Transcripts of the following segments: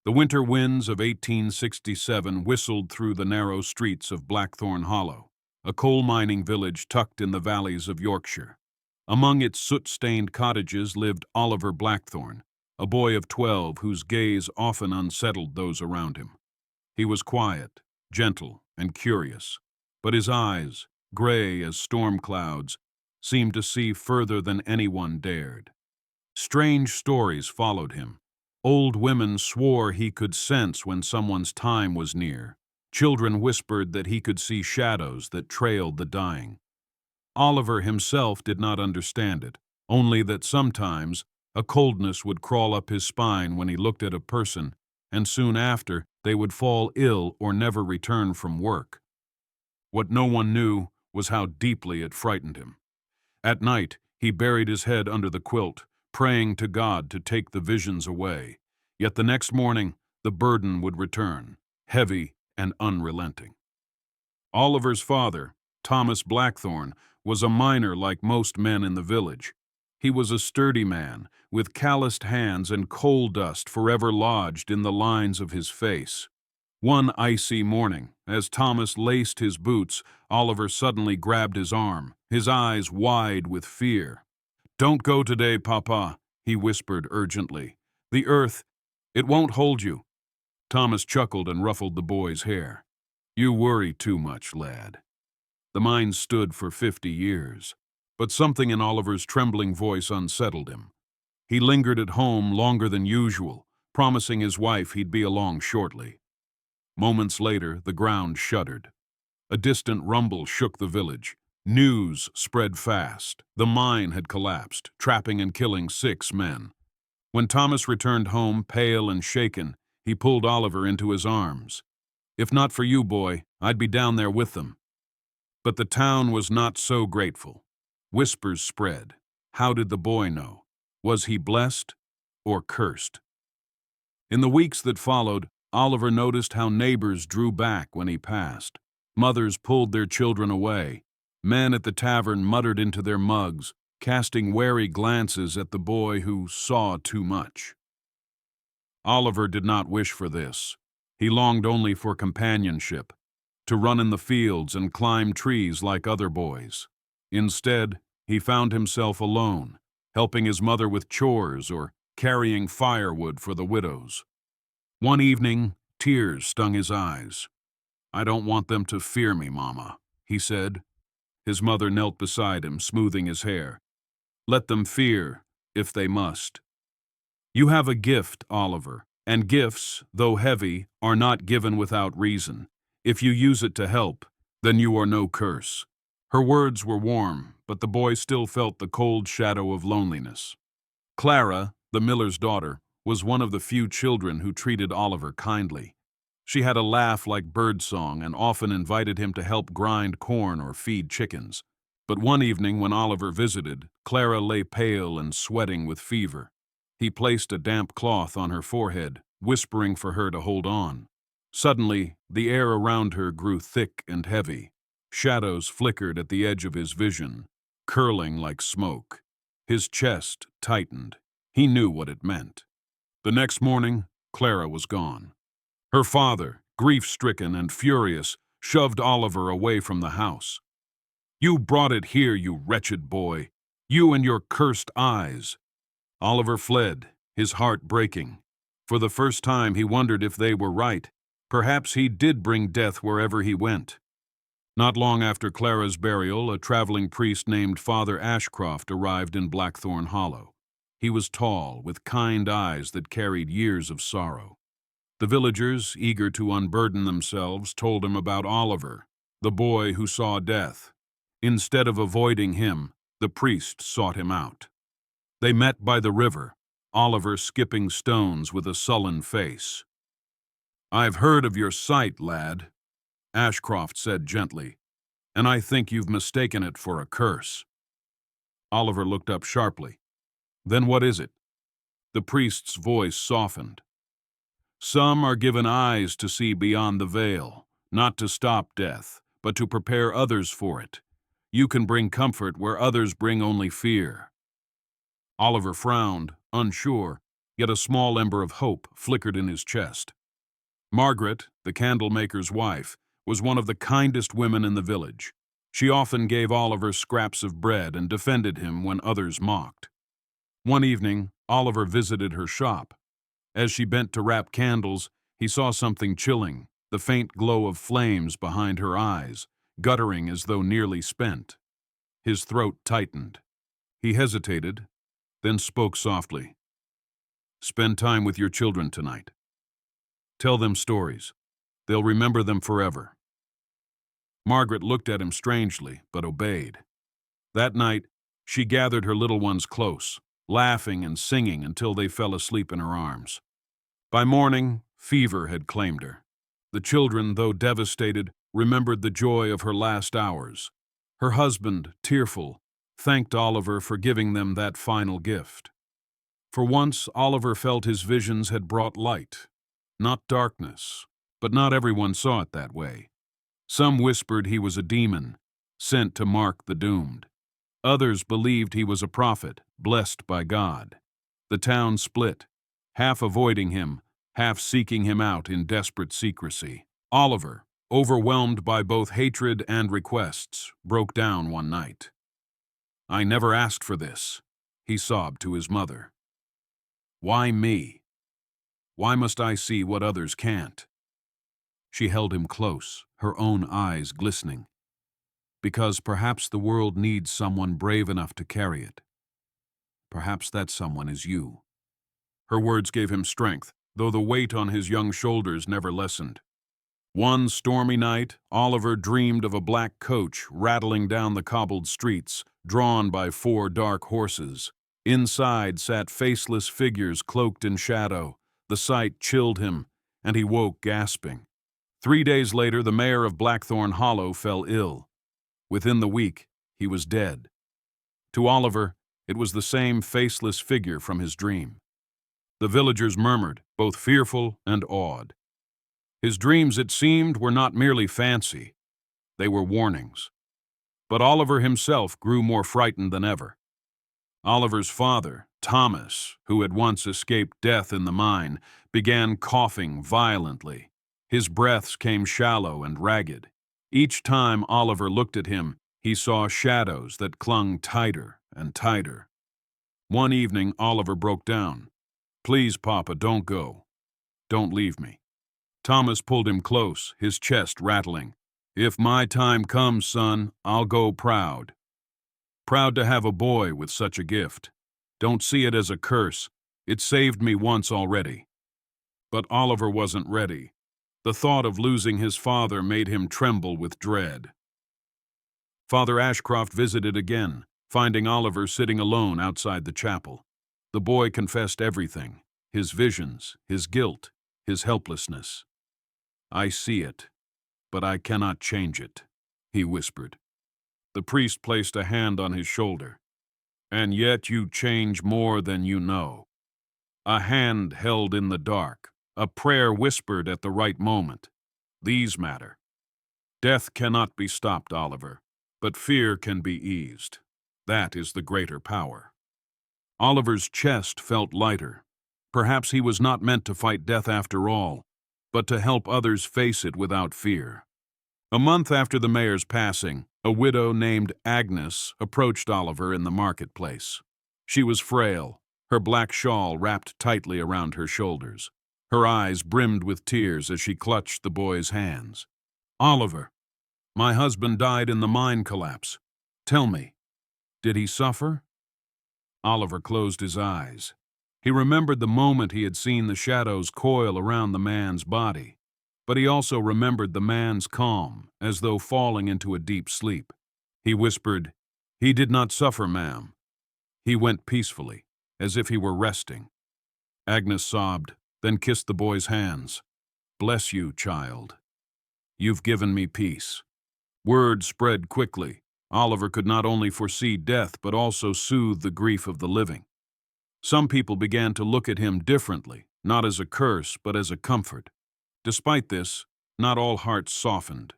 The winter winds of 1867 whistled through the narrow streets of Blackthorne Hollow, a coal mining village tucked in the valleys of Yorkshire. Among its soot-stained cottages lived Oliver Blackthorne, a boy of 12 whose gaze often unsettled those around him. He was quiet, gentle, and curious, but his eyes, gray as storm clouds, seemed to see further than anyone dared. Strange stories followed him. Old women swore he could sense when someone's time was near. Children whispered that he could see shadows that trailed the dying. Oliver himself did not understand it, only that sometimes a coldness would crawl up his spine when he looked at a person, and soon after they would fall ill or never return from work. What no one knew was how deeply it frightened him. At night, he buried his head under the quilt, praying to God to take the visions away. Yet the next morning, the burden would return, heavy and unrelenting. Oliver's father, Thomas Blackthorne, was a miner like most men in the village. He was a sturdy man, with calloused hands and coal dust forever lodged in the lines of his face. One icy morning, as Thomas laced his boots, Oliver suddenly grabbed his arm, his eyes wide with fear. "Don't go today, Papa," he whispered urgently. "The earth, it won't hold you." Thomas chuckled and ruffled the boy's hair. "You worry too much, lad." The mine stood for 50 years, but something in Oliver's trembling voice unsettled him. He lingered at home longer than usual, promising his wife he'd be along shortly. Moments later, the ground shuddered. A distant rumble shook the village. News spread fast. The mine had collapsed, trapping and killing 6 men. When Thomas returned home, pale and shaken, he pulled Oliver into his arms. "If not for you, boy, I'd be down there with them." But the town was not so grateful. Whispers spread. How did the boy know? Was he blessed or cursed? In the weeks that followed, Oliver noticed how neighbors drew back when he passed. Mothers pulled their children away. Men at the tavern muttered into their mugs, casting wary glances at the boy who saw too much. Oliver did not wish for this. He longed only for companionship, to run in the fields and climb trees like other boys. Instead, he found himself alone, helping his mother with chores or carrying firewood for the widows. One evening, tears stung his eyes. "I don't want them to fear me, Mama," he said. His mother knelt beside him, smoothing his hair. "Let them fear, if they must. You have a gift, Oliver, and gifts, though heavy, are not given without reason. If you use it to help, then you are no curse." Her words were warm, but the boy still felt the cold shadow of loneliness. Clara, the miller's daughter, was one of the few children who treated Oliver kindly. She had a laugh like birdsong and often invited him to help grind corn or feed chickens. But one evening when Oliver visited, Clara lay pale and sweating with fever. He placed a damp cloth on her forehead, whispering for her to hold on. Suddenly, the air around her grew thick and heavy. Shadows flickered at the edge of his vision, curling like smoke. His chest tightened. He knew what it meant. The next morning, Clara was gone. Her father, grief-stricken and furious, shoved Oliver away from the house. "You brought it here, you wretched boy. You and your cursed eyes." Oliver fled, his heart breaking. For the first time, he wondered if they were right. Perhaps he did bring death wherever he went. Not long after Clara's burial, a traveling priest named Father Ashcroft arrived in Blackthorne Hollow. He was tall, with kind eyes that carried years of sorrow. The villagers, eager to unburden themselves, told him about Oliver, the boy who saw death. Instead of avoiding him, the priest sought him out. They met by the river, Oliver skipping stones with a sullen face. "I've heard of your sight, lad," Ashcroft said gently, "and I think you've mistaken it for a curse." Oliver looked up sharply. "Then what is it?" The priest's voice softened. "Some are given eyes to see beyond the veil, not to stop death, but to prepare others for it. You can bring comfort where others bring only fear." Oliver frowned, unsure. yet a small ember of hope flickered in his chest. Margaret, the candlemaker's wife, was one of the kindest women in the village. She often gave Oliver scraps of bread and defended him when others mocked. One evening, Oliver visited her shop. As she bent to wrap candles, he saw something chilling, the faint glow of flames behind her eyes, guttering as though nearly spent. His throat tightened. He hesitated, then spoke softly. "Spend time with your children tonight. Tell them stories. They'll remember them forever." Margaret looked at him strangely, but obeyed. That night, she gathered her little ones close, laughing and singing until they fell asleep in her arms. By morning, fever had claimed her. The children, though devastated, remembered the joy of her last hours. Her husband, tearful, thanked Oliver for giving them that final gift. For once, Oliver felt his visions had brought light, not darkness, but not everyone saw it that way. Some whispered he was a demon, sent to mark the doomed. Others believed he was a prophet, blessed by God. The town split, half avoiding him, half seeking him out in desperate secrecy. Oliver, overwhelmed by both hatred and requests, broke down one night. "I never asked for this," he sobbed to his mother. "Why me? Why must I see what others can't?" She held him close, her own eyes glistening. "Because perhaps the world needs someone brave enough to carry it. Perhaps that someone is you." Her words gave him strength, though the weight on his young shoulders never lessened. One stormy night, Oliver dreamed of a black coach rattling down the cobbled streets, drawn by 4 dark horses. Inside sat faceless figures cloaked in shadow. The sight chilled him, and he woke gasping. 3 days later, the mayor of Blackthorne Hollow fell ill. Within the week, he was dead. To Oliver, it was the same faceless figure from his dream. The villagers murmured, both fearful and awed. His dreams, it seemed, were not merely fancy. They were warnings. But Oliver himself grew more frightened than ever. Oliver's father, Thomas, who had once escaped death in the mine, began coughing violently. His breaths came shallow and ragged. Each time Oliver looked at him, he saw shadows that clung tighter and tighter. One evening, Oliver broke down. "Please, Papa, don't go. Don't leave me." Thomas pulled him close, his chest rattling. "If my time comes, son, I'll go proud. Proud to have a boy with such a gift. Don't see it as a curse. It saved me once already." But Oliver wasn't ready. The thought of losing his father made him tremble with dread. Father Ashcroft visited again, finding Oliver sitting alone outside the chapel. The boy confessed everything, his visions, his guilt, his helplessness. "I see it, but I cannot change it," he whispered. The priest placed a hand on his shoulder. "And yet you change more than you know." A hand held in the dark, a prayer whispered at the right moment. These matter. Death cannot be stopped, Oliver, but fear can be eased. That is the greater power. Oliver's chest felt lighter. Perhaps he was not meant to fight death after all, but to help others face it without fear. A month after the mayor's passing, a widow named Agnes approached Oliver in the marketplace. She was frail, her black shawl wrapped tightly around her shoulders. Her eyes brimmed with tears as she clutched the boy's hands. "Oliver, my husband died in the mine collapse. Tell me, did he suffer?" Oliver closed his eyes. He remembered the moment he had seen the shadows coil around the man's body, but he also remembered the man's calm, as though falling into a deep sleep. He whispered, "He did not suffer, ma'am. He went peacefully, as if he were resting." Agnes sobbed, then kissed the boy's hands. "Bless you, child. You've given me peace." Word spread quickly. Oliver could not only foresee death, but also soothe the grief of the living. Some people began to look at him differently, not as a curse, but as a comfort. Despite this, not all hearts softened.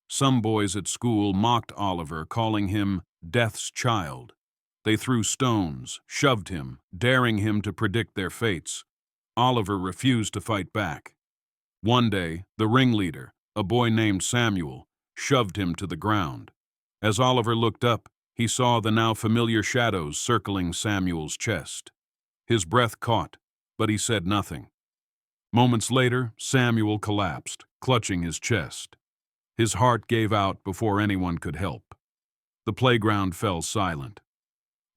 Some boys at school mocked Oliver, calling him Death's Child. They threw stones, shoved him, daring him to predict their fates. Oliver refused to fight back. One day, the ringleader, a boy named Samuel, shoved him to the ground. As Oliver looked up, he saw the now familiar shadows circling Samuel's chest. His breath caught, but he said nothing. Moments later, Samuel collapsed, clutching his chest. His heart gave out before anyone could help. The playground fell silent.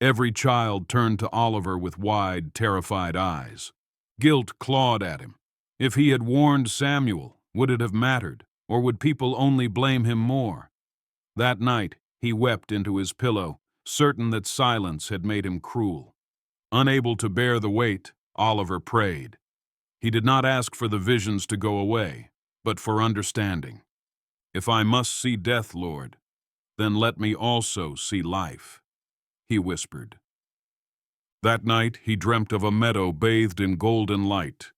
Every child turned to Oliver with wide, terrified eyes. Guilt clawed at him. If he had warned Samuel, would it have mattered, or would people only blame him more? That night, he wept into his pillow, certain that silence had made him cruel. Unable to bear the weight, Oliver prayed. He did not ask for the visions to go away, but for understanding. If I must see death, Lord, then let me also see life, he whispered. That night he dreamt of a meadow bathed in golden light.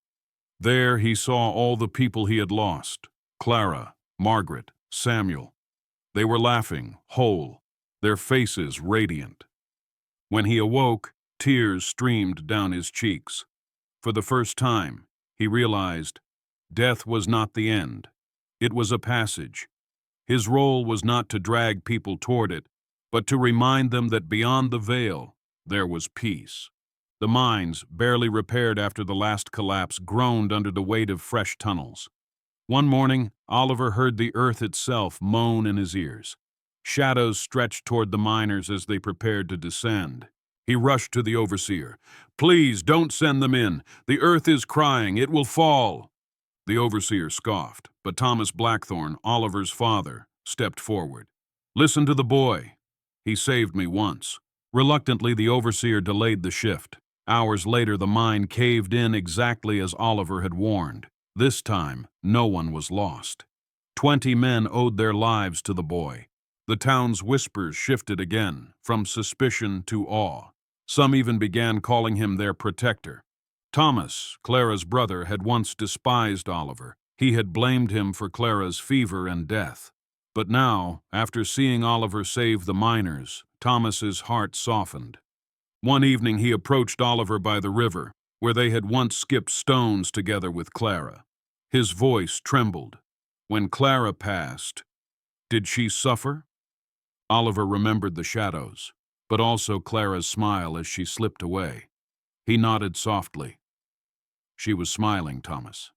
There he saw all the people he had lost: Clara, Margaret, Samuel. They were laughing, whole, their faces radiant. When he awoke, tears streamed down his cheeks. For the first time, he realized death was not the end. It was a passage. His role was not to drag people toward it, but to remind them that beyond the veil, there was peace. The mines, barely repaired after the last collapse, groaned under the weight of fresh tunnels. One morning, Oliver heard the earth itself moan in his ears. Shadows stretched toward the miners as they prepared to descend. He rushed to the overseer. "Please, don't send them in. The earth is crying. It will fall." The overseer scoffed, but Thomas Blackthorne, Oliver's father, stepped forward. "Listen to the boy. He saved me once." Reluctantly, the overseer delayed the shift. Hours later, the mine caved in exactly as Oliver had warned. This time, no one was lost. 20 men owed their lives to the boy. The town's whispers shifted again, from suspicion to awe. Some even began calling him their protector. Thomas, Clara's brother, had once despised Oliver. He had blamed him for Clara's fever and death. But now, after seeing Oliver save the miners, Thomas's heart softened. One evening he approached Oliver by the river, where they had once skipped stones together with Clara. His voice trembled. "When Clara passed, did she suffer?" Oliver remembered the shadows, but also Clara's smile as she slipped away. He nodded softly. She was smiling, Thomas.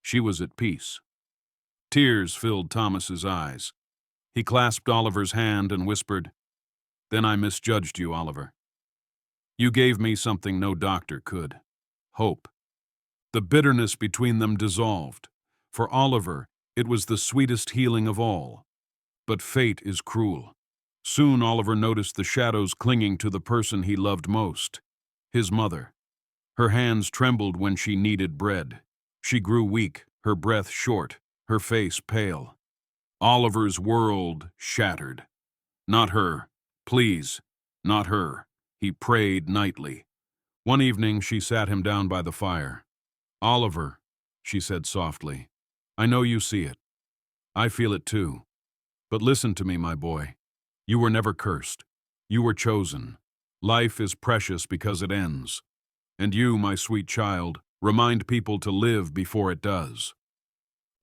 She was at peace. Tears filled Thomas's eyes. He clasped Oliver's hand and whispered, "Then I misjudged you, Oliver. You gave me something no doctor could: hope." The bitterness between them dissolved. For Oliver, it was the sweetest healing of all. But fate is cruel. Soon Oliver noticed the shadows clinging to the person he loved most: his mother. Her hands trembled when she kneaded bread. She grew weak, her breath short, her face pale. Oliver's world shattered. Not her. Please, not her. He prayed nightly. One evening she sat him down by the fire. "Oliver," she said softly, "I know you see it. I feel it too. But listen to me, my boy. You were never cursed. You were chosen. Life is precious because it ends. And you, my sweet child, remind people to live before it does."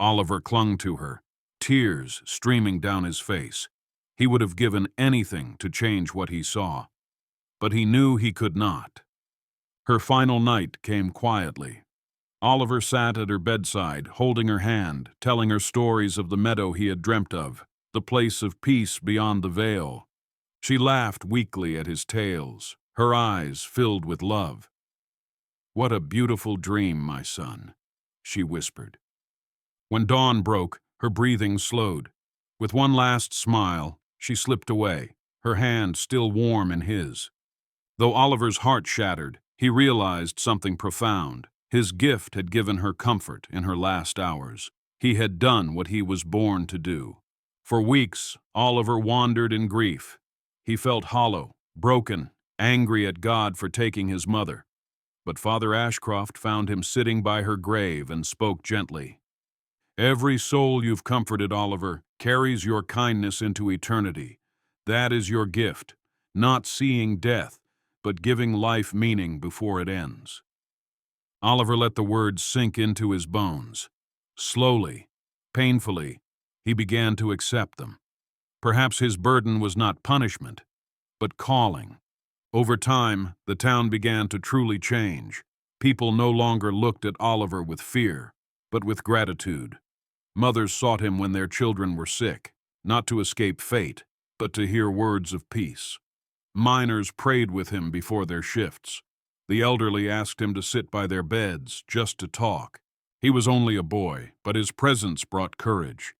Oliver clung to her, tears streaming down his face. He would have given anything to change what he saw. But he knew he could not. Her final night came quietly. Oliver sat at her bedside, holding her hand, telling her stories of the meadow he had dreamt of, the place of peace beyond the veil. She laughed weakly at his tales, her eyes filled with love. "What a beautiful dream, my son," she whispered. When dawn broke, her breathing slowed. With one last smile, she slipped away, her hand still warm in his. Though Oliver's heart shattered, he realized something profound. His gift had given her comfort in her last hours. He had done what he was born to do. For weeks, Oliver wandered in grief. He felt hollow, broken, angry at God for taking his mother. But Father Ashcroft found him sitting by her grave and spoke gently. "Every soul you've comforted, Oliver, carries your kindness into eternity. That is your gift, not seeing death, but giving life meaning before it ends." Oliver let the words sink into his bones. Slowly, painfully, he began to accept them. Perhaps his burden was not punishment, but calling. Over time, the town began to truly change. People no longer looked at Oliver with fear, but with gratitude. Mothers sought him when their children were sick, not to escape fate, but to hear words of peace. Miners prayed with him before their shifts. The elderly asked him to sit by their beds, just to talk. He was only a boy, but his presence brought courage.